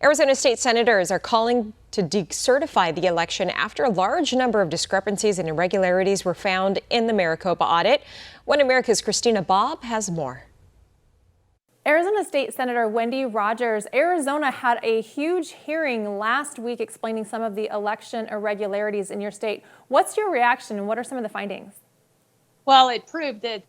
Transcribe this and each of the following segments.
Arizona state senators are calling to decertify the election after a large number of discrepancies and irregularities were found in the Maricopa audit. One America's Christina Bobb has more. Arizona State Senator Wendy Rogers. Arizona had a huge hearing last week explaining some of the election irregularities in your state. What's your reaction and what are some of the findings? Well, it proved that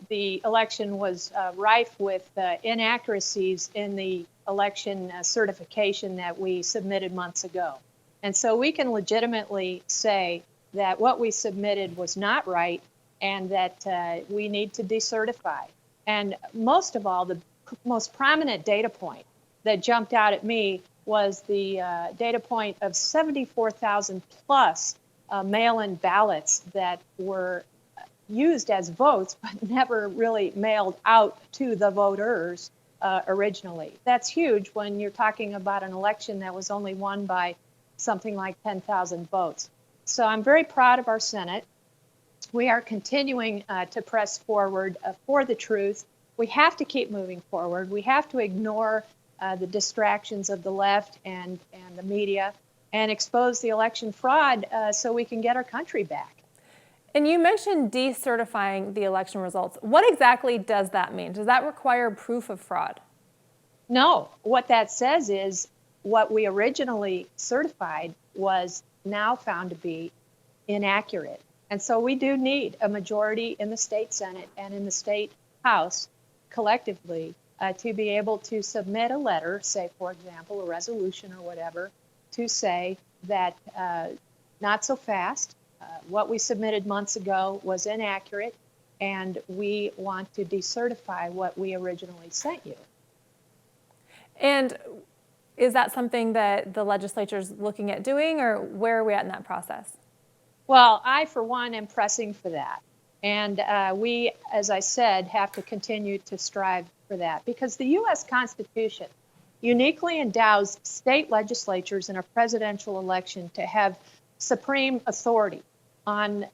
the election was rife with inaccuracies in the election certification that we submitted months ago. And so we can legitimately say that what we submitted was not right and that we need to decertify. And most of all, the most prominent data point that jumped out at me was the data point of 74,000 plus mail-in ballots that were used as votes, but never really mailed out to the voters originally. That's huge when you're talking about an election that was only won by something like 10,000 votes. So I'm very proud of our Senate. We are continuing to press forward for the truth. We have to keep moving forward. We have to ignore the distractions of the left and the media and expose the election fraud so we can get our country back. And you mentioned decertifying the election results. What exactly does that mean? Does that require proof of fraud? No, what that says is what we originally certified was now found to be inaccurate. And so we do need a majority in the state Senate and in the state House collectively to be able to submit a letter, say, for example, a resolution or whatever, to say that not so fast. What we submitted months ago was inaccurate, and we want to decertify what we originally sent you. And is that something that the legislature is looking at doing, or where are we at in that process? Well, I, for one, am pressing for that. And we, as I said, have to continue to strive for that because the U.S. Constitution uniquely endows state legislatures in a presidential election to have supreme authority on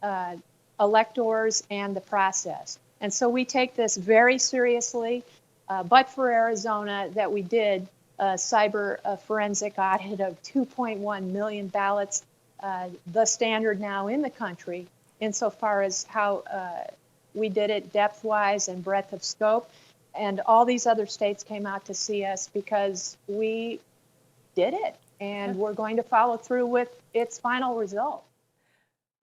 electors and the process. And so we take this very seriously. But for Arizona, that we did a cyber forensic audit of 2.1 million ballots, the standard now in the country, insofar as how we did it depth-wise and breadth of scope. And all these other states came out to see us because we did it. And we're going to follow through with its final result.